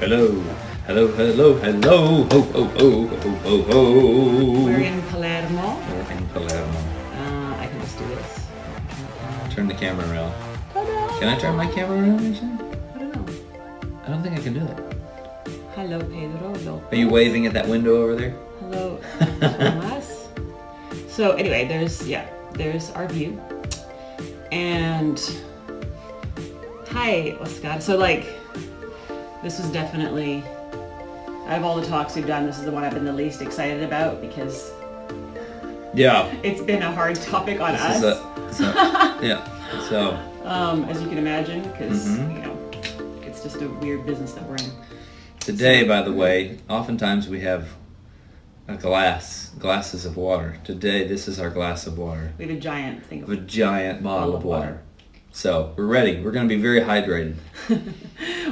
Hello. Hello, hello, hello. Ho, ho, ho, ho, ho, ho. We're in Palermo. We're in Palermo. I can just do this. Turn the camera around. Ta-da! Can I turn my camera around, Lisa? I don't know. I don't think I can do that. Hello, Pedro. Hello. Are you waving at that window over there? Hello, Thomas. So anyway, there's our view. And hi, Oscar. So this was definitely, out of all the talks we've done, this is the one I've been the least excited about because it's been a hard topic on us. As you can imagine, because it's just a weird business that we're in. Today, by the way, oftentimes we have glasses of water. Today, this is our glass of water. We have a giant thing a giant bottle of water. So we're ready. We're going to be very hydrated.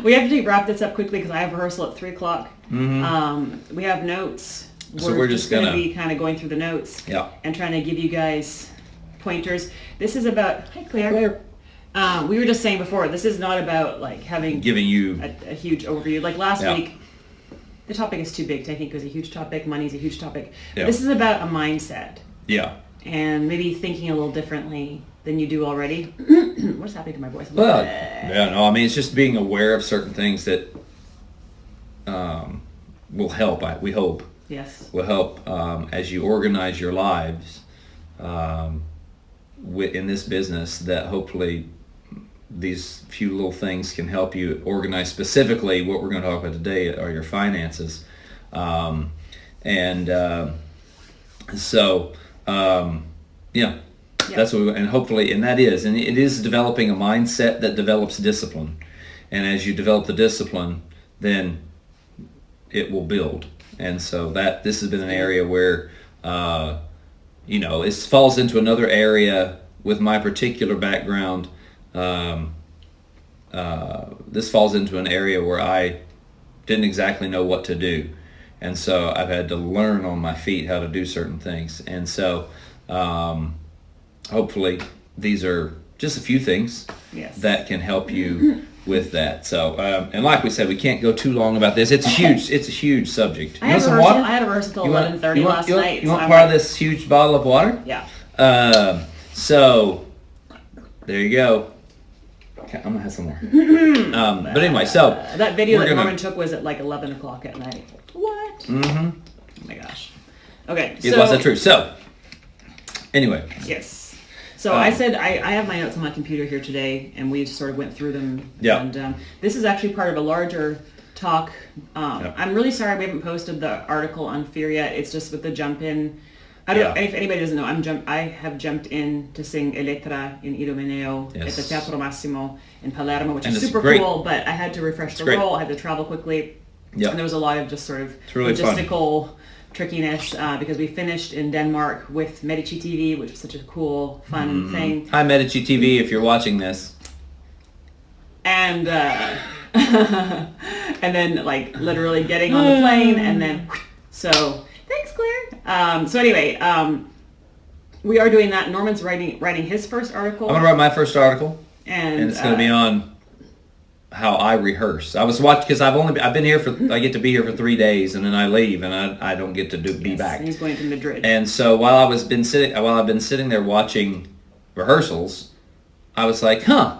We have to wrap this up quickly because I have rehearsal at 3:00. Mm-hmm. We have notes. So we're just going to be kind of going through the notes and trying to give you guys pointers. This is about... Hi, Claire. We were just saying before, this is not about giving you a huge overview. Like last week, the topic is too big to, I think, it was a huge topic. Money's a huge topic. Yeah. This is about a mindset. Yeah. And maybe thinking a little differently than you do already. What's happening to my voice? Well, I mean, it's just being aware of certain things that will help, we hope. Yes. Will help as you organize your lives in this business, that hopefully these few little things can help you organize. Specifically, what we're going to talk about today are your finances. That's what and hopefully, and it is developing a mindset that develops discipline. And as you develop the discipline, then it will build. And so this has been an area where, it falls into another area with my particular background. This falls into an area where I didn't exactly know what to do. And so I've had to learn on my feet how to do certain things. And so hopefully these are just a few things that can help you with that. So, and like we said, we can't go too long about this. It's a huge subject. I had a rehearsal till 11:30 last night. You want part of this huge bottle of water? Yeah. So there you go. Okay, I'm gonna have some more. But anyway, so that video that Norman took was at 11 o'clock at night. What? Mm-hmm. Oh my gosh. Okay. It wasn't true. So anyway. Yes. So I said I have my notes on my computer here today, and we sort of went through them. Yeah. And this is actually part of a larger talk. I'm really sorry we haven't posted the article on fear yet. It's just with the jump in. If anybody doesn't know, I have jumped in to sing Elettra in Idomeneo at the Teatro Massimo in Palermo, which is super cool, but I had to refresh the role. I had to travel quickly. Yep. And there was a lot of just sort of really logistical trickiness because we finished in Denmark with Medici TV, which was such a cool, fun thing. Hi, Medici TV, if you're watching this. And and then literally getting on the plane, and then so thanks, Claire. So anyway, we are doing that. Norman's writing his first article. I'm gonna write my first article, and it's gonna be on how I rehearse. I was watching because I've been here I get to be here for 3 days, and then I leave, and I don't get to be back. And he's going to Madrid. And so while I've been sitting there watching rehearsals, I was like, I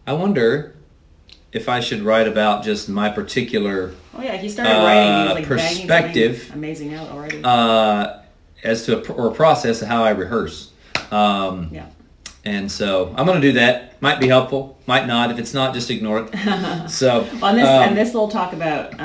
wonder if I should write about just my particular he started writing. He was perspective, amazing out already. As to a process of how I rehearse. And so I'm going to do that. Might be helpful, might not. If it's not, just ignore it. So on this we'll talk about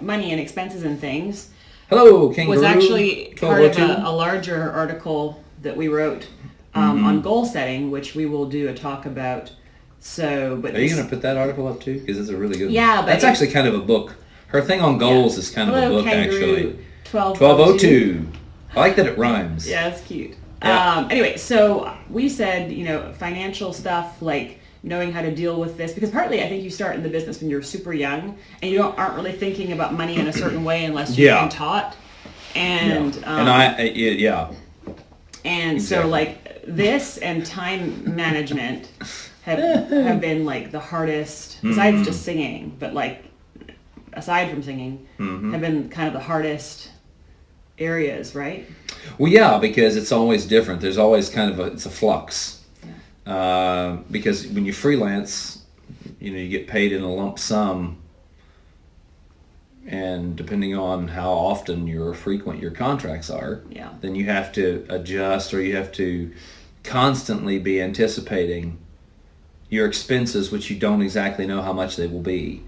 money and expenses and things. Hello, Kangaroo. Was actually part of a larger article that we wrote on goal setting, which we will do a talk about. So, but are you going to put that article up too? Because it's a really good one. Yeah, but that's actually kind of a book. Her thing on goals is kind of a book, Kangaroo, actually. 1202. I like that it rhymes. Yeah, it's cute. Yeah. Anyway, so we said, financial stuff, like knowing how to deal with this, because partly I think you start in the business when you're super young, and you aren't really thinking about money in a certain way unless you've been taught. And exactly. So this and time management have been the hardest, besides just singing, but aside from singing, have been kind of the hardest areas, right? Well, yeah, because it's always different. There's always kind of it's a flux. Because when you freelance, you get paid in a lump sum, and depending on how often or frequent your contracts are, then you have to adjust, or you have to constantly be anticipating your expenses, which you don't exactly know how much they will be.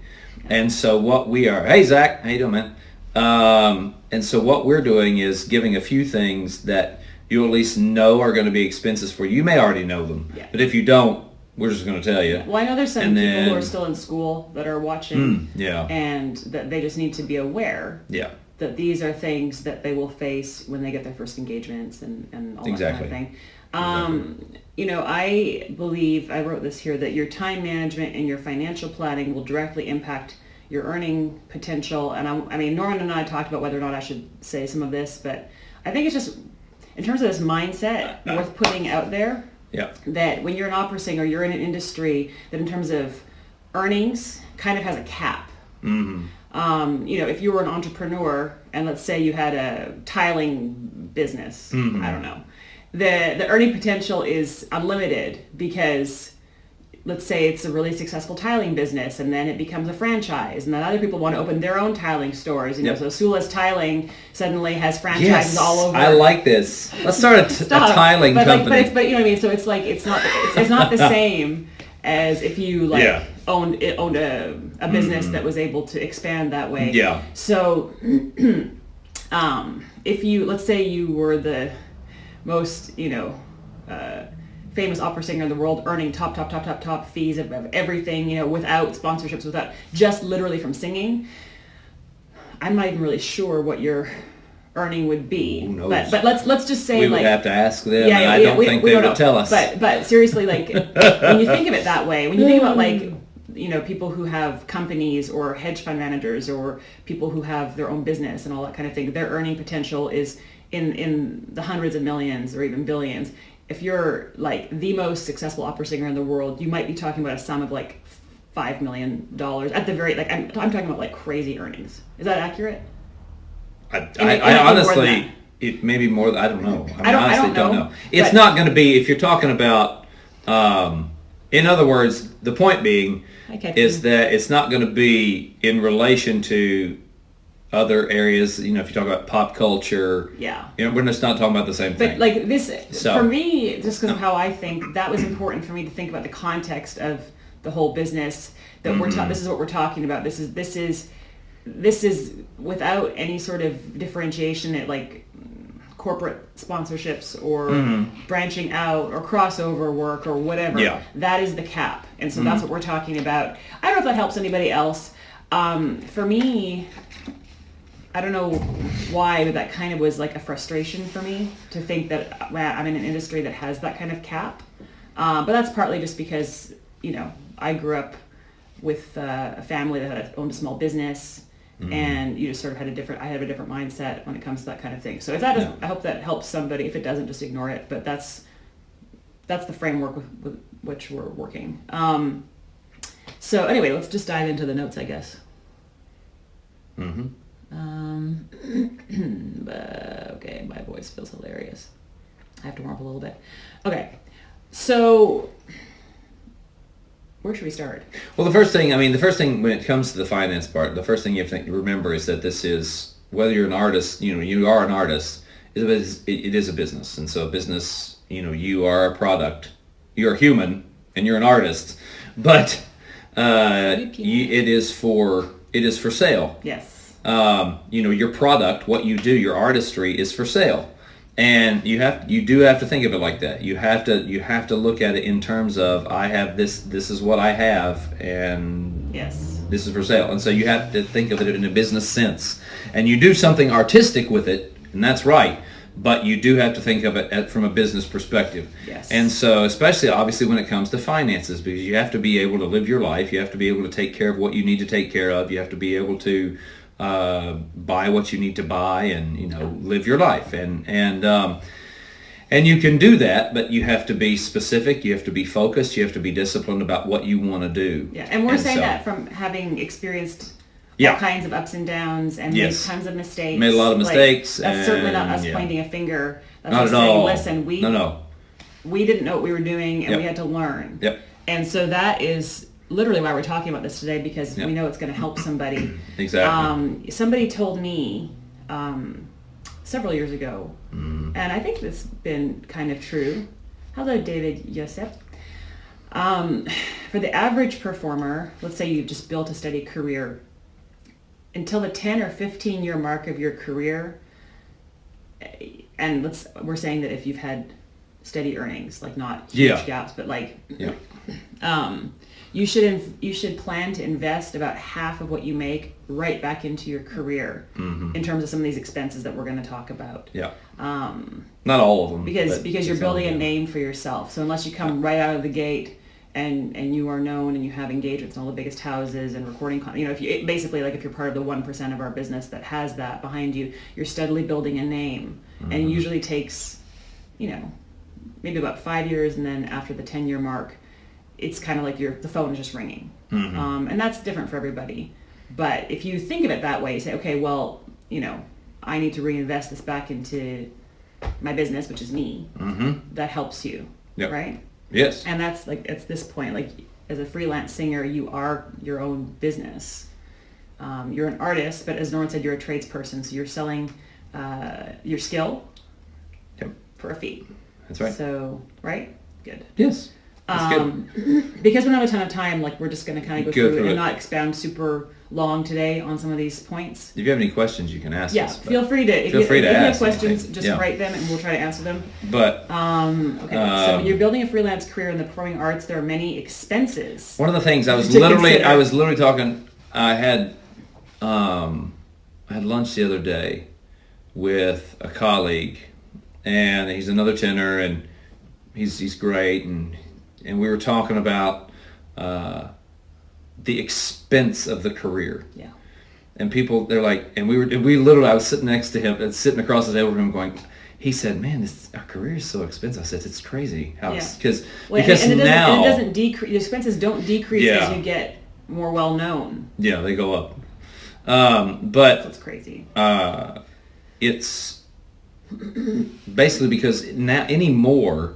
And so what we are, hey Zach, how you doing, man? And so what we're doing is giving a few things that you at least know are going to be expenses for you. You may already know them, but if you don't, we're just going to tell you. Well, I know there's some people who are still in school that are watching, and that they just need to be aware that these are things that they will face when they get their first engagements and all that kind of thing. I believe, I wrote this here, that your time management and your financial planning will directly impact your earning potential. And I mean, Norman and I talked about whether or not I should say some of this, but I think it's just, in terms of this mindset, worth putting out there, that when you're an opera singer, you're in an industry that in terms of earnings kind of has a cap. If you were an entrepreneur and let's say you had a tiling business, I don't know, the earning potential is unlimited, because let's say it's a really successful tiling business and then it becomes a franchise, and then other people want to open their own tiling stores. So Sooooo's Tiling suddenly has franchises all over. I like this. Let's start a tiling company. But you know what I mean? So it's like it's not the same as if you owned a business that was able to expand that way. So if you, let's say you were the most famous opera singer in the world, earning top fees of everything, without sponsorships, without just literally from singing, I'm not even really sure what your earning would be. Who knows? But let's just say, we would have to ask them. I don't think they would tell us. But seriously, when you think of it that way, when you think about people who have companies or hedge fund managers or people who have their own business and all that kind of thing, their earning potential is in the hundreds of millions or even billions. If you're the most successful opera singer in the world, you might be talking about a sum of $5 million at the very, I'm talking about crazy earnings. Is that accurate? I honestly, it may be more. I don't know. I honestly don't know. It's not going to be, if you're talking about, in other words, the point being is that it's not going to be in relation to other areas. If you talk about pop culture, we're just not talking about the same thing. But for me, just because of how I think, that was important for me to think about the context of the whole business that this is what we're talking about. This is without any sort of differentiation at corporate sponsorships or branching out or crossover work or whatever. That is the cap, and so that's what we're talking about. I don't know if that helps anybody else. For me, I don't know why, but that kind of was a frustration for me to think that I'm in an industry that has that kind of cap. But that's partly just because, I grew up with a family that owned a small business, and you just sort of I have a different mindset when it comes to that kind of thing. So if that doesn't, I hope that helps somebody. If it doesn't, just ignore it. But that's the framework with which we're working. So anyway, let's just dive into the notes, I guess. Okay, my voice feels hilarious. I have to warm up a little bit. Okay, so where should we start? Well, the first thing when it comes to the finance part, the first thing you have to remember is that this is, whether you're an artist, you are an artist, it is a business. And so a business, you are a product, you're a human, and you're an artist, but it is for sale. Yes. Your product, what you do, your artistry is for sale. And you do have to think of it like that. You have to look at it in terms of, I have this is what I have, and this is for sale. And so you have to think of it in a business sense. And you do something artistic with it, and that's right, but you do have to think of it from a business perspective. Yes. And so, especially obviously when it comes to finances, because you have to be able to live your life, you have to be able to take care of what you need to take care of, you have to be able to buy what you need to buy, and live your life, and you can do that, but you have to be specific, you have to be focused, you have to be disciplined about what you want to do. And we're saying that from having experienced Yeah. all kinds of ups and downs and Yes. made tons of mistakes. Made a lot of mistakes, That's certainly not and, us yeah. pointing a finger. That's Not us at saying, all. listen, No. we didn't know what we were doing, and Yep. we had to learn. Yep. And so that is literally why we're talking about this today, because Yep. we know it's going to help somebody. Exactly. Somebody told me several years ago, Mm. and I think it's been kind of true. Hello, David Yosef. For the average performer, let's say you've just built a steady career, until the 10 or 15 year mark of your career, and we're saying that if you've had steady earnings, like not huge Yeah. gaps, but like Yeah. you should plan to invest about half of what you make right back into your career in terms of some of these expenses that we're going to talk about. Yeah. Not all of them. Because but you're some building of a them. name for yourself. So unless you come right out of the gate and you are known and you have engagements in all the biggest houses and recording, if you basically, like, if you're part of the 1% of our business that has that behind you, you're steadily building a name, and it usually takes, maybe about 5 years, and then after the 10-year mark, it's kind of like the phone is just ringing. And that's different for everybody. But if you think of it that way, you say, okay, well, I need to reinvest this back into my business, which is me. That helps you, Yep. right? Yes. And that's like, at this point, like, as a freelance singer, you are your own business. You're an artist, but as Norman said, you're a tradesperson. So you're selling your skill Yep. for a fee. That's right. So, right? Good. Yes. That's good. Because we don't have a ton of time, like, we're just going to kind of go Go through through and it. not expound super long today on some of these points. If you have any questions, you can ask Yeah, us. but- feel free to. If feel you, free if to you have ask questions, anything. just Yeah. write them and we'll try to answer them. But Okay, so you're building a freelance career in the performing arts. There are many expenses. one of the things I was To literally consider. talking. I had lunch the other day with a colleague, and he's another tenor, and he's great, and we were talking about the expense of the career. Yeah. And people, they're like, and we literally, I was sitting next to him, sitting across the table from him, going. He said, "Man, our career is so expensive." I said, "It's crazy how Yeah. because Well, because and it now doesn't decrease. Your expenses don't decrease Yeah. as you get more well known. yeah they go up, but That's crazy. it's basically because now anymore.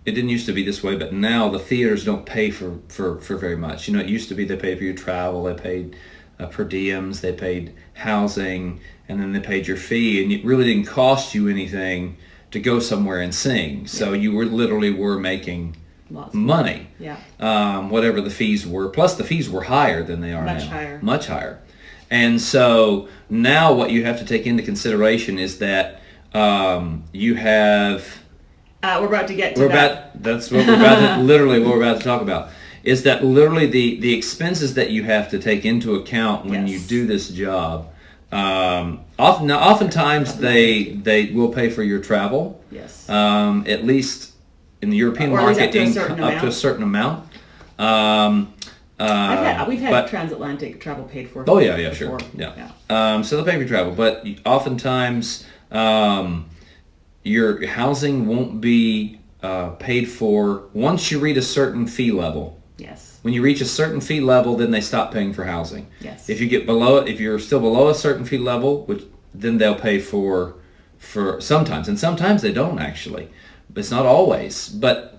It didn't used to be this way, but now the theaters don't pay for very much. It used to be they paid for your travel, they paid per diems, they paid housing, and then they paid your fee, and it really didn't cost you anything to go somewhere and sing. So you were making Lots of money, Yeah. whatever the fees were. Plus the fees were higher than they are Much now. higher. Much higher. And so now what you have to take into consideration is that you have... We're about to get to that. That's what we're about to, literally what we're about to talk about, is that literally the expenses that you have to take into account when you Yes. do this job. Oftentimes they will pay for your travel. Yes. At least in the European Or at least market, up to a certain amount. We've had but- transatlantic travel paid for. Oh yeah, before. sure, yeah. So they'll pay for your travel, but oftentimes your housing won't be paid for once you reach a certain fee level. Yes. When you reach a certain fee level, then they stop paying for housing. Yes. If you get below it, if you're still below a certain fee level, then they'll pay for sometimes, and sometimes they don't actually. It's not always, but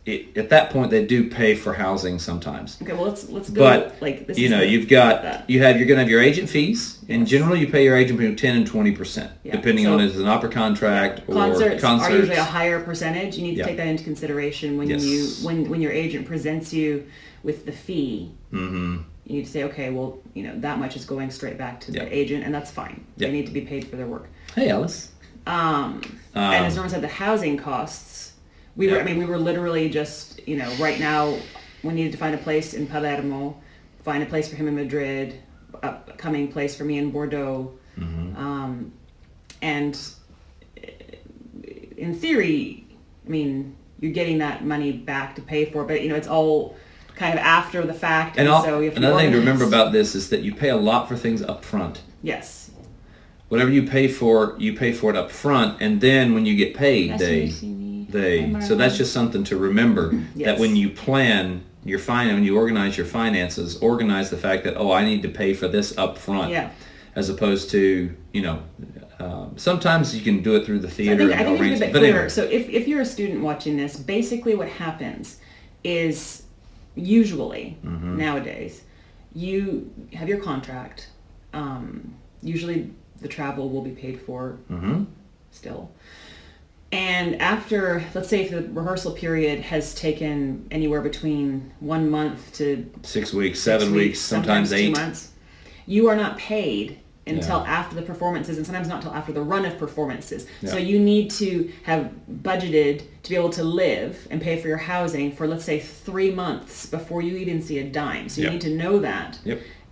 at that point they do pay for housing sometimes. Okay. Well, let's go. But like this. you're gonna have your agent fees, and generally you pay your agent between 10 and 20%, Yeah. depending So- on if it's an opera contract or Concerts concerts. are usually a higher percentage. You need to Yeah. take that into consideration when Yes. when your agent presents you with the fee. Mm-hmm. You need to say, okay, well, that much is going straight back to Yeah. the agent, and that's fine. Yeah. They need to be paid for their work. Hey, Alice. And as Norman said, the housing costs. We were literally just, right now we needed to find a place in Palermo, find a place for him in Madrid, upcoming place for me in Bordeaux. Mm-hmm. And in theory, you're getting that money back to pay for it, but it's all kind of after the fact. And so you have to another thing to organize. remember about this is that you pay a lot for things up front. Yes. Whatever you pay for it up front, and then when you get paid, so that's just something to remember, Yes. that when you plan when you organize your finances, organize the fact that, I need to pay for this up front. Yeah. As opposed to, sometimes you can do it through the theater. So I think it's a bit but clearer. anyway. So if you're a student watching this, basically what happens is usually nowadays you have your contract. Usually the travel will be paid for still. And after, let's say if the rehearsal period has taken anywhere between 1 month to 6 weeks, 7 weeks, sometimes 8 months, you are not paid until after the performances, and sometimes not until after the run of performances. So you need to have budgeted to be able to live and pay for your housing for, let's say, 3 months before you even see a dime. So you need to know that.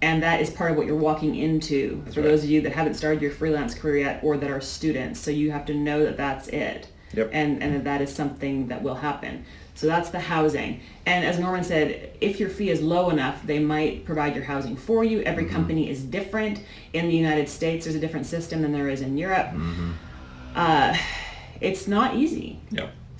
And that is part of what you're walking into. That's for those of you that haven't started your freelance career yet or that are students. So you have to know that that's it. And that is something that will happen. So that's the housing. And as Norman said, if your fee is low enough, they might provide your housing for you. Every company is different. In the United States, there's a different system than there is in Europe. It's not easy.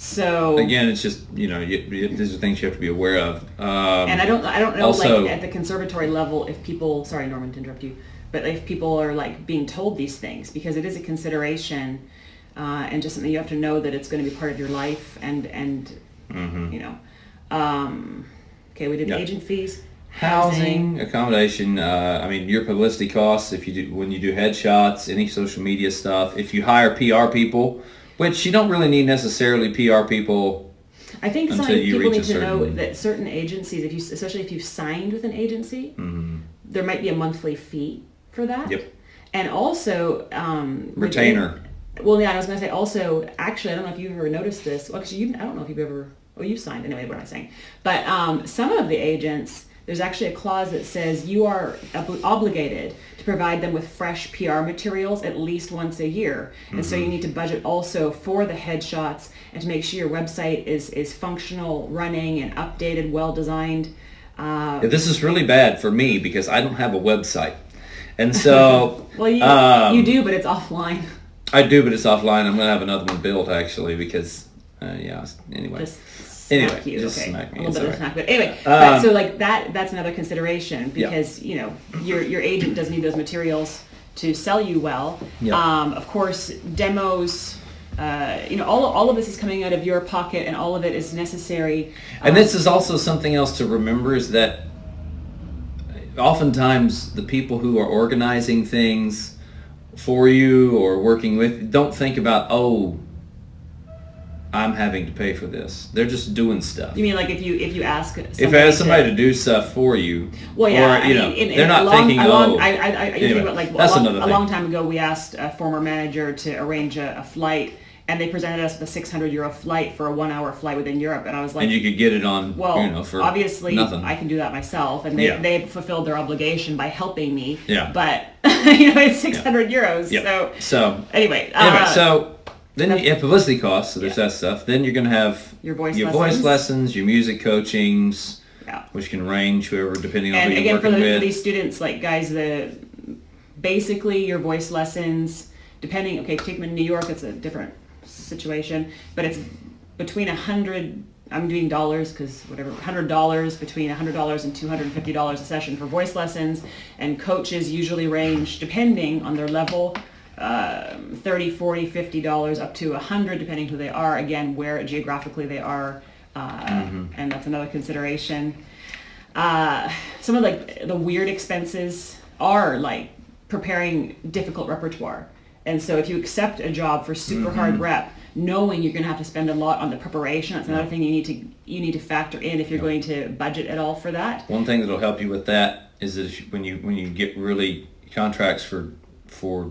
So again, it's just, these are things you have to be aware of. And I don't know, also, like at the conservatory level, if people, sorry Norman to interrupt you, but if people are like being told these things, because it is a consideration and just something you have to know that it's going to be part of your life and okay, we did agent fees, housing, accommodation. Your publicity costs when you do headshots, any social media stuff. If you hire PR people, which you don't really need necessarily PR people. I think people need to know that certain agencies, especially if you've signed with an agency, there might be a monthly fee for that. And also retainer. Well, yeah, I was going to say also, actually, I don't know if you've ever noticed this. Well, actually, I don't know if you've ever, you've signed anyway, what I'm saying. But some of the agents, there's actually a clause that says you are obligated to provide them with fresh PR materials at least once a year. And so you need to budget also for the headshots and to make sure your website is functional, running, and updated, well-designed. This is really bad for me because I don't have a website. And so... well, you do, but it's offline. I do, but it's offline. I'm going to have another one built, actually, because, anyway. Just smack you, just okay. smack me. A little bit of right. smack. But anyway, so like that's another consideration because, your agent does need those materials to sell you well. Of course, demos, all of this is coming out of your pocket and all of it is necessary. And this is also something else to remember is that oftentimes the people who are organizing things for you or working with don't think about, I'm having to pay for this. They're just doing stuff. You mean like if you ask somebody if I ask somebody to do stuff for you, well, yeah, or they're not thinking, think about like a long time ago we asked a former manager to arrange a flight. And they presented us with a €600 flight for a 1-hour flight within Europe, and I was like, and you could get it on, for obviously nothing. I can do that myself, and they fulfilled their obligation by helping me. But it's €600. So anyway, so then you have publicity costs. So there's that stuff. Then you're going to have your voice lessons, your music coachings, which can range depending on who you're working with. For these students, like guys, basically your voice lessons, depending. Okay, take them in New York, it's a different situation, but it's between $100. I'm doing dollars because whatever, $100 between $100 and $250 a session for voice lessons, and coaches usually range depending on their level, $30, $40, $50 up to $100 depending who they are. Again, where geographically they are, and that's another consideration. Some of the weird expenses are like preparing difficult repertoire. And so if you accept a job for super hard rep, knowing you're going to have to spend a lot on the preparation, that's another thing you need to factor in if you're going to budget at all for that. One thing that'll help you with that is that when you get really contracts for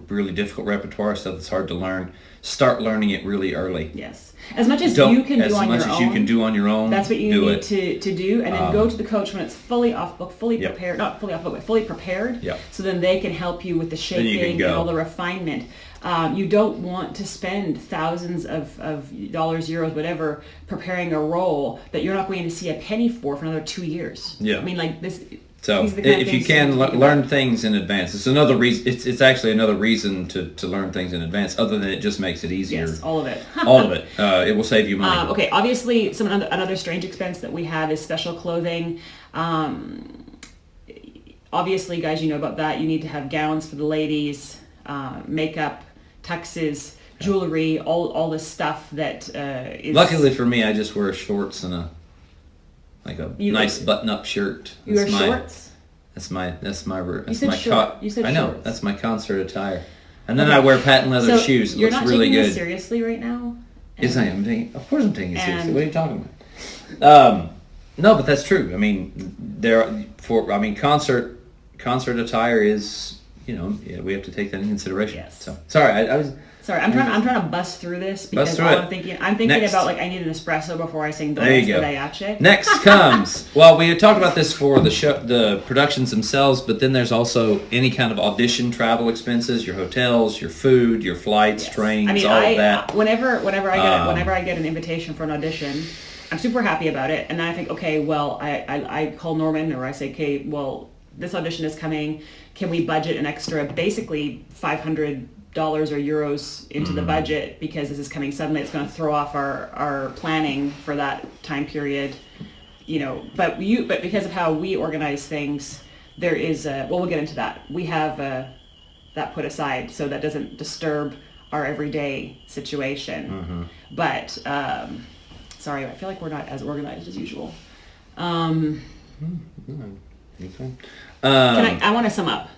really difficult repertoire, stuff that's hard to learn, start learning it really early. Yes. As much as you can do on your own. As much as you can do on your own. That's what you need to do, and then go to the coach when it's fully off book, prepared, not fully off book, but fully prepared. So then they can help you with the shaping and all the refinement. You don't want to spend thousands of dollars, euros, whatever, preparing a role that you're not going to see a penny for another 2 years. I mean, like this, So These are the kind of if you things can you have to think learn about. things in advance, it's another reason. It's actually another reason to learn things in advance. Other than it just makes it easier. Yes, all of it. All of it. It will save you money. Okay, obviously, another strange expense that we have is special clothing. Obviously, guys, you know about that. You need to have gowns for the ladies, makeup, tuxes, jewelry, all this stuff that is... Luckily for me, I just wear shorts and a nice button-up shirt. You wear shorts? That's my You said I know, shorts. that's my concert attire. And then I wear patent leather shoes. It You're looks not really taking good. this seriously right now? Yes, I am. Of course I'm taking it seriously. What are you talking about? No, but that's true. I mean, concert attire is, we have to take that into consideration. Yes. So sorry, I was. Sorry, I'm trying to bust through this because I'm thinking Next. about I need an espresso before I sing There you Dolce go. Mariachi. Next comes, well, we had talked about this for the show, the productions themselves, but then there's also any kind of audition travel expenses, your hotels, your food, your flights, Yes. trains, all of that. Whenever I get an invitation for an audition, I'm super happy about it, and then I think, okay, well, I call Norman or I say, okay, well, this audition is coming. Can we budget an extra, basically $500 or euros into the budget because this is coming suddenly? It's going to throw off our planning for that time period, But because of how we organize things, there is we'll get into that. We have that put aside so that doesn't disturb our everyday situation. But sorry, I feel like we're not as organized as usual. Okay. I want to sum up.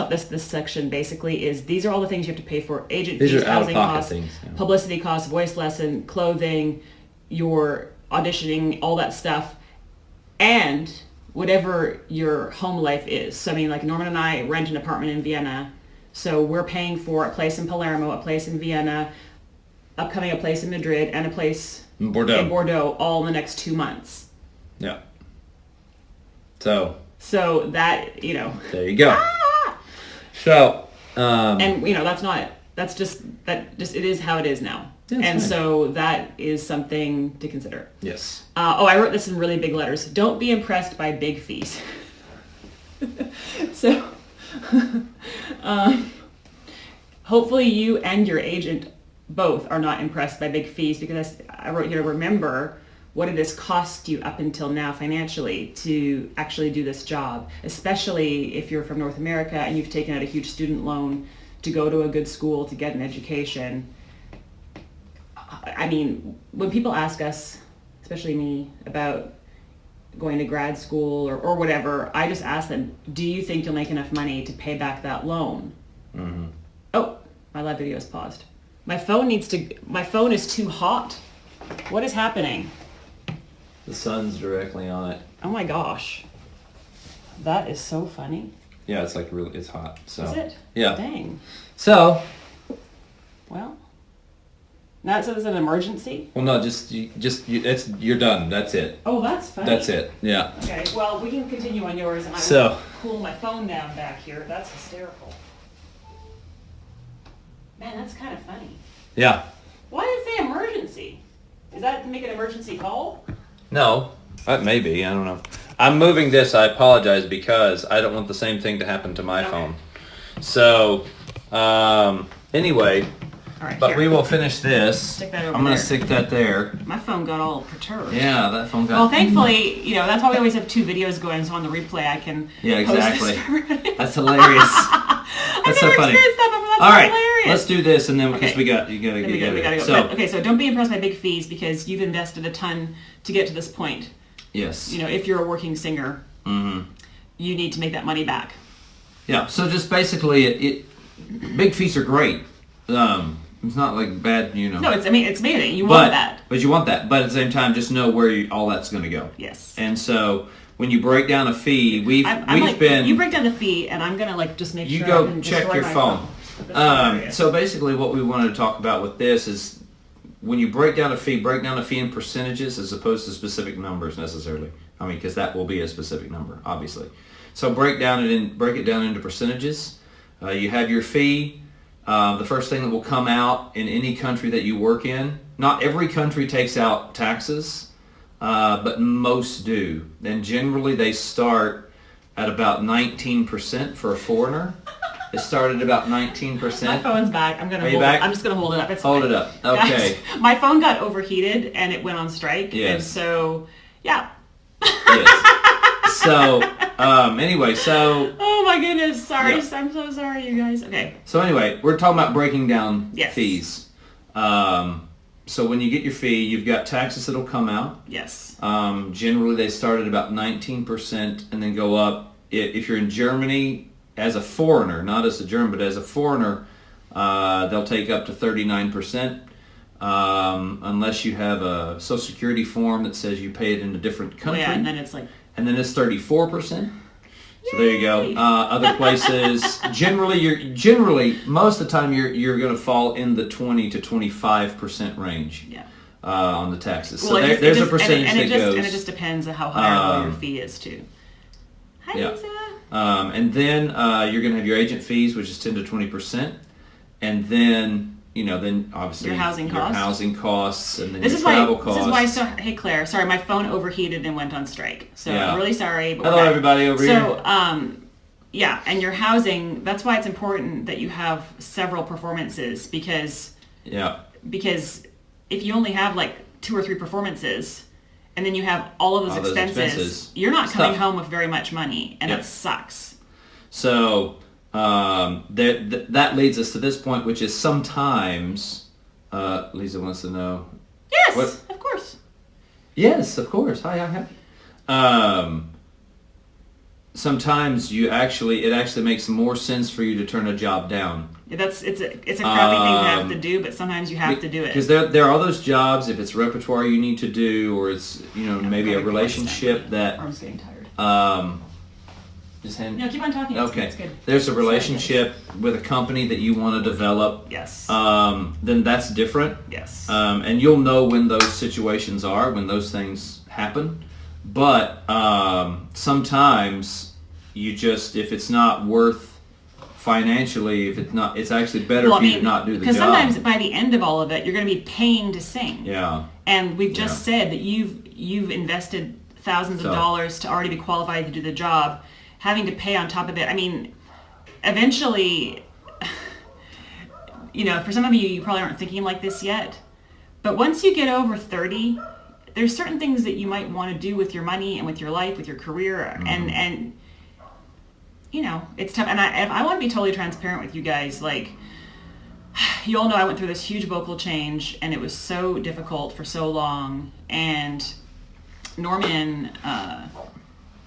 This section basically is these are all the things you have to pay for: agent These fees, are housing out-of-pocket costs, things, yeah. publicity costs, voice lesson, clothing, your auditioning, all that stuff, and whatever your home life is. So I mean, like Norman and I rent an apartment in Vienna, so we're paying for a place in Palermo, a place in Vienna, upcoming a place in Madrid, and a place in Bordeaux, all in the next 2 months. Yeah. So that, There you go. So, that's just it is how it is now. Yeah, that's and fine. so that is something to consider. yes. I wrote this in really big letters. Don't be impressed by big fees. So, hopefully you and your agent both are not impressed by big fees because I wrote here, remember what it has cost you up until now financially to actually do this job, especially if you're from North America and you've taken out a huge student loan to go to a good school to get an education. I mean, when people ask us, especially me, about going to grad school or whatever, I just ask them, do you think you'll make enough money to pay back that loan? Oh, my live video is paused. My phone is too hot. What is happening? The sun's directly on it. Oh my gosh. That is so funny. Yeah, it's it's hot. So. Is it? Yeah. Dang. So. Well, now it says it's an emergency? Well, no, you're done. That's it. Oh, that's funny. That's it. Yeah. Okay, well, we can continue on yours and I So. will cool my phone down back here. That's hysterical. Man, that's kind of funny. Yeah. Why did it say emergency? Is that to make an emergency call? No. Maybe. I don't know. I'm moving this. I apologize because I don't want the same thing to happen to my phone. So, anyway. All right, But here. we will finish this. Stick that over I'm going to there. stick that there. My phone got all perturbed. Yeah, that phone got... Well, thankfully, that's why we always have 2 videos going, so on the replay I can Yeah, post exactly. this for everybody. That's hilarious. That's so funny. experienced that before. That's All right, hilarious. let's do this, and then because Okay. you gotta Then we gotta go. So But, okay, so don't be impressed by big fees because you've invested a ton to get to this point. yes, If you're a working singer, you need to make that money back. yeah. So just basically, big fees are great. It's not like bad, No, it's amazing. You want that. But you want that. But at the same time, just know where all that's going to go. Yes. And so when you break down a fee, we've been. You break down the fee, and I'm gonna just make You sure. go I can check destroy your my phone. That's hilarious. So basically, what we wanted to talk about with this is when you break down a fee in percentages as opposed to specific numbers necessarily. I mean, because that will be a specific number, obviously. So break it down into percentages. You have your fee. The first thing that will come out in any country that you work in. Not every country takes out taxes, but most do. And generally, they start at about 19% for a foreigner. It started at about 19%. My phone's back. I'm just gonna hold it up. It's hold fine. it up. Okay. Guys, my phone got overheated and it went on strike. Yes. And so, yeah. Yes. So, anyway, so. Oh my goodness. Sorry. Yeah. I'm so sorry, you guys. Okay. So anyway, we're talking about breaking down Yes. fees. So when you get your fee, you've got taxes that'll come out. Yes. Generally, they start at about 19% and then go up. If you're in Germany as a foreigner, not as a German, but as a foreigner, they'll take up to 39%. Unless you have a Social Security form that says you pay it in a different country. Yeah, and then it's like... And then it's 34%. So there you go. Other places, generally, most of the time you're going to fall in the 20 to 25% range. Yeah. On the taxes. Well, so there's a percentage that goes. And it just depends on how high your fee is too. Hi, Yeah. Lisa. And then you're going to have your agent fees, which is 10 to 20%, and then then obviously Your housing costs, and then This your is travel why. costs. This is why. So, hey, Claire. Sorry, my phone overheated and went on strike. So Yeah. I'm really sorry. But Hello, we're back. everybody over here. So, yeah, and your housing. That's why it's important that you have several performances because if you only have like 2 or 3 performances, and then you have all of those expenses, you're not coming home with very much money, and that sucks. So that leads us to this point, which is sometimes Lisa wants to know. Yes, what? Of course. Yes, of course. Hi. Sometimes it actually makes more sense for you to turn a job down. It's a crappy thing to have to do, but sometimes you have to do it. Because there are those jobs, if it's repertoire you need to do, or it's maybe a relationship that. Arm's getting tired. No, keep on talking. Okay. It's good. There's a relationship with a company that you want to develop. Yes. Then that's different. Yes. And you'll know when those situations are, when those things happen. But sometimes if it's not worth financially, it's actually better for you to not do the job. Because sometimes by the end of all of it, you're going to be paying to sing. Yeah. And we've just said that you've invested thousands of dollars to already be qualified to do the job, having to pay on top of it. I mean, eventually, for some of you probably aren't thinking like this yet, but once you get over 30, there's certain things that you might want to do with your money and with your life, with your career, and it's tough. And if I want to be totally transparent with you guys, like, you all know I went through this huge vocal change, and it was so difficult for so long. And Norman,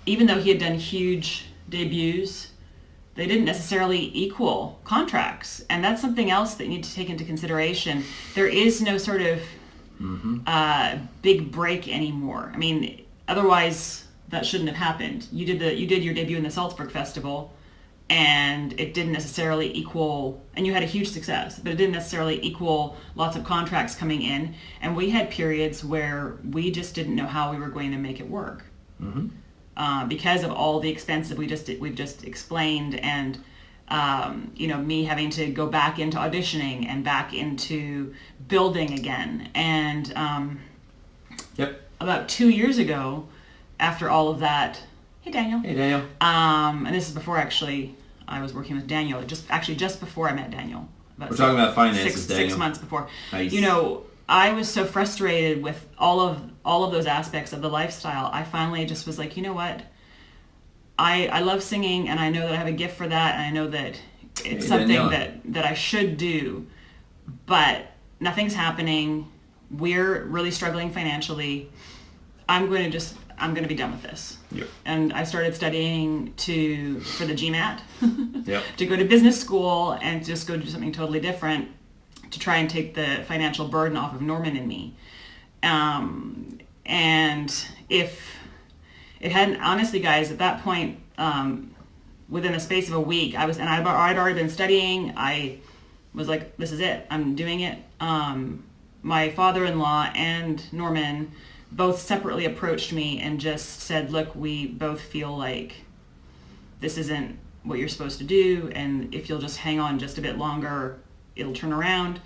even though he had done huge debuts, they didn't necessarily equal contracts. And that's something else that you need to take into consideration. There is no sort of big break anymore. I mean, otherwise that shouldn't have happened. You did your debut in the Salzburg Festival, and it didn't necessarily equal, and you had a huge success, but it didn't necessarily equal lots of contracts coming in. And we had periods where we just didn't know how we were going to make it work. Because of all the expenses we've just explained, and me having to go back into auditioning and back into building again. And about 2 years ago, after all of that, hey Daniel. And this is before actually I was working with Daniel. Just before I met Daniel. We're talking about finances, Daniel. 6 months before. Nice. I was so frustrated with all of those aspects of the lifestyle. I finally just was like, you know what? I love singing, and I know that I have a gift for that, and I know that it's something that I should do, but nothing's happening. We're really struggling financially. I'm going to be done with this. Yep. And I started studying for the GMAT, Yep. to go to business school and just go do something totally different, to try and take the financial burden off of Norman and me. And if it hadn't, honestly guys, at that point, within the space of a week, I'd already been studying. I was like, this is it, I'm doing it. My father-in-law and Norman both separately approached me and just said, look, we both feel like this isn't what you're supposed to do, and if you'll just hang on just a bit longer, it'll turn around.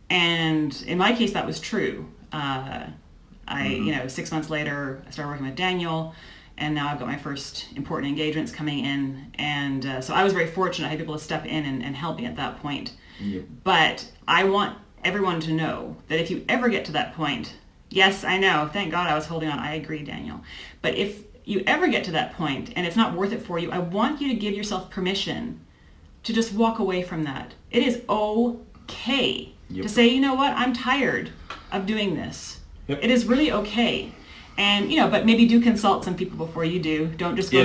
And in my case, that was true. 6 months later, I started working with Daniel, and now I've got my first important engagements coming in, and so I was very fortunate. I had people to step in and help me at that point. Yep. But I want everyone to know that if you ever get to that point, yes, I know, thank God I was holding on. I agree, Daniel. But if you ever get to that point and it's not worth it for you, I want you to give yourself permission to just walk away from that. It is okay to say, you know what, I'm tired of doing this. Yep. It is really okay. And, but maybe do consult some people before you do. Don't just go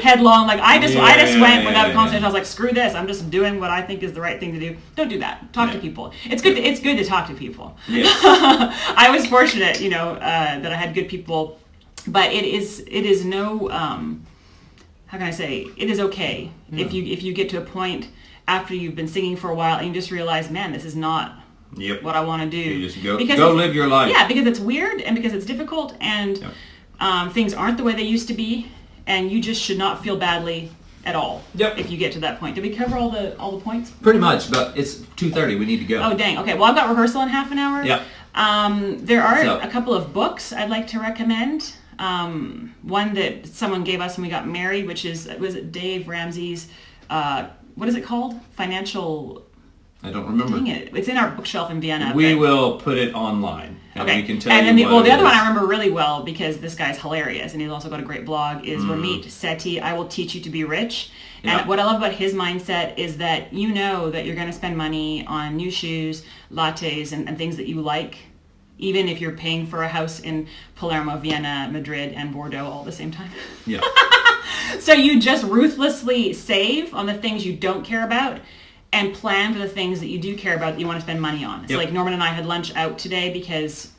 headlong. Like, I just went without a consultation. I was like, screw this. I'm just doing what I think is the right thing to do. Don't do that. Talk to people. It's good to talk to people. Yes. I was fortunate, that I had good people. But it is no, how can I say, it is okay if you get to a point after you've been singing for a while and you just realize, man, this is not what I want to do. You just go live your life. Yeah, because it's weird and because it's difficult and things aren't the way they used to be, and you just should not feel badly at all if you get to that point. Did we cover all the points? Pretty much, but it's 2:30. We need to go. Oh, dang. Okay, well, I've got rehearsal in half an hour. Yeah. There are a couple of books I'd like to recommend. One that someone gave us when we got married, was it Dave Ramsey's, what is it called? Financial... I don't remember. Dang it. It's in our bookshelf in Vienna. We will put it online. And okay. We can tell and then you the other one I remember really well, because this guy's hilarious, and he's also got a great blog, is Ramit Sethi, I Will Teach You to Be Rich. And what I love about his mindset is that you know that you're going to spend money on new shoes, lattes, and things that you like, even if you're paying for a house in Palermo, Vienna, Madrid, and Bordeaux all at the same time. Yeah. So you just ruthlessly save on the things you don't care about and plan for the things that you do care about that you want to spend money on. So like Norman and I had lunch out today because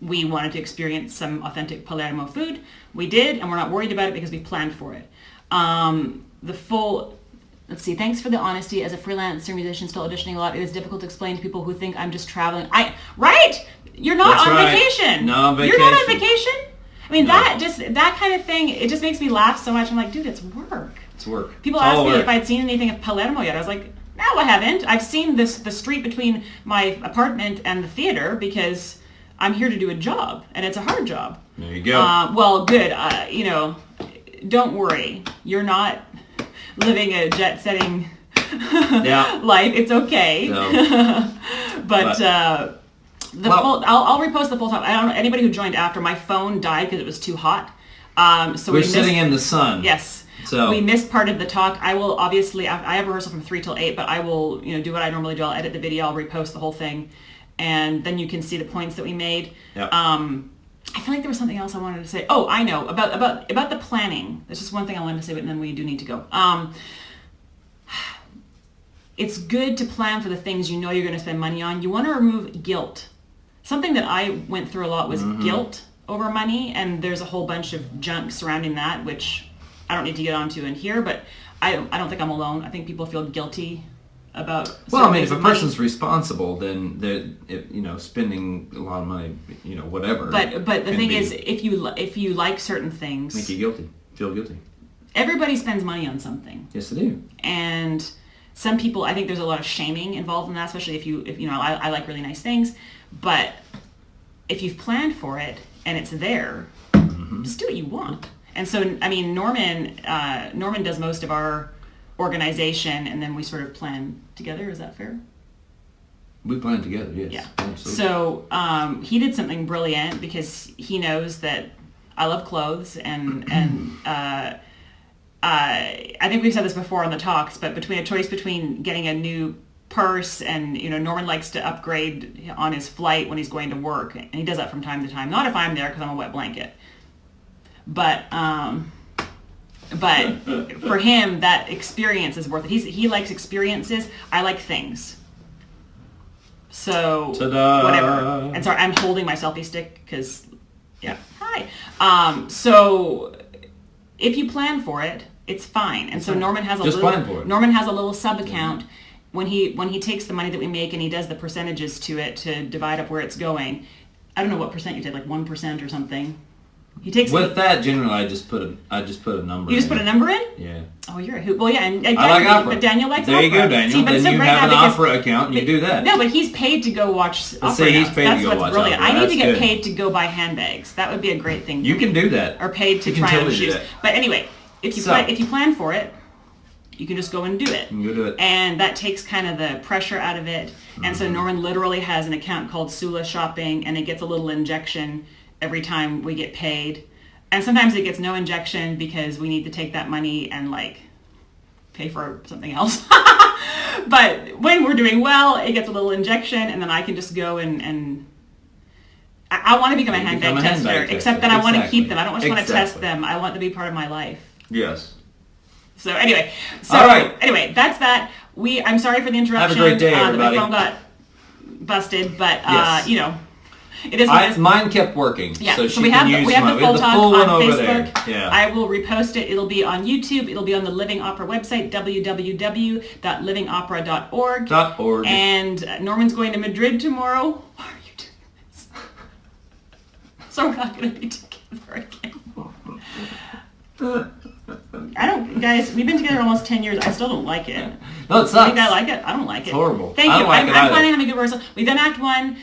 we wanted to experience some authentic Palermo food. We did, and we're not worried about it because we planned for it. Let's see, thanks for the honesty. As a freelancer musician still auditioning a lot, it is difficult to explain to people who think I'm just traveling. You're not on vacation. No, on vacation. You're not on vacation? I mean, that kind of thing, it just makes me laugh so much. I'm like, dude, it's work. It's work. People ask me if I'd seen anything of Palermo yet. I was like, no, I haven't. I've seen the street between my apartment and the theater because I'm here to do a job, and it's a hard job. There you go. Well, good. Don't worry. You're not living a jet-setting life. It's okay. No. But I'll repost the full time. I don't know anybody who joined after. My phone died because it was too hot. So we're sitting in the sun. Yes. So we missed part of the talk. I will obviously, I have rehearsal from 3 till 8, but I will, do what I normally do. I'll edit the video, I'll repost the whole thing, and then you can see the points that we made. Yep. I feel like there was something else I wanted to say. Oh, I know, about the planning. There's just one thing I wanted to say, but then we do need to go. It's good to plan for the things you know you're going to spend money on. You want to remove guilt. Something that I went through a lot was guilt over money, and there's a whole bunch of junk surrounding that, which I don't need to get onto in here, but I don't think I'm alone. I think people feel guilty about. Well, I mean, if a person's responsible, then they're, spending a lot of money, whatever. But the thing is, if you like certain things, make you guilty. Feel guilty. Everybody spends money on something. Yes, they do. And some people, I think there's a lot of shaming involved in that, especially if I like really nice things, but if you've planned for it and it's there, just do what you want. And so, I mean, Norman does most of our organization, and then we sort of plan together. Is that fair? We plan together, yes. Yeah. Absolutely. So he did something brilliant because he knows that I love clothes, and I think we've said this before on the talks, but between a choice between getting a new purse and, Norman likes to upgrade on his flight when he's going to work, and he does that from time to time. Not if I'm there because I'm a wet blanket. But for him, that experience is worth it. He likes experiences. I like things. So Ta-da! Whatever. And sorry, I'm holding my selfie stick because, hi. So if you plan for it, it's fine. And so Norman has a little sub account. When he takes the money that we make and he does the percentages to it to divide up where it's going. I don't know what percent you did, like 1% or something. He takes With that, generally, I just put a number. You just put a number in? Yeah. Oh, you're a hoot. Well, yeah, and I like opera. But Daniel likes there opera. There you go, Daniel. See, but then so you right have now an opera account and you do that. No, but he's paid to go watch opera. See, he's now. paid That's to go what's watch brilliant. opera. I need That's to get good. paid to go buy handbags. That would be a great thing. You can do that. Or paid to You can try on totally do shoes. that. But anyway, if you plan for it, you can just go and do it. You can go do it. And that takes kind of the pressure out of it. And so Norman literally has an account called Sula Shopping, and it gets a little injection every time we get paid. And sometimes it gets no injection because we need to take that money and like pay for something else. But when we're doing well, it gets a little injection, and then I can just go and I want to become a handbag tester, except that I want to keep them. I don't just want to test them. I want to be part of my life. Yes. So anyway, all right. Anyway, that's that. I'm sorry for the interruption. Have a great day, everybody. The phone got busted, but yes. you know, it is. Mine kept working. Yeah. So we have the full talk one on over Facebook. there. Yeah. I will repost it. It'll be on YouTube. It'll be on the Living Opera website, www.livingopera.org. And Norman's going to Madrid tomorrow. Why are you doing this? So we're not going to be together again. Guys, we've been together almost 10 years. I still don't like it. No, it sucks. You think I like it? I don't like it. It's horrible. Thank you. I'm planning on a good rehearsal. We've done Act 1.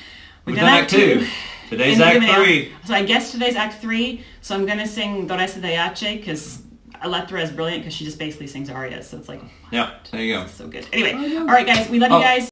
We've done Act 2. Today's Act 3. So I guess today's Act 3. So I'm going to sing Doresa de Ache because Electra is brilliant because she just basically sings arias. So it's like, yeah, there you go. So good. Anyway, all right, guys. We love you guys.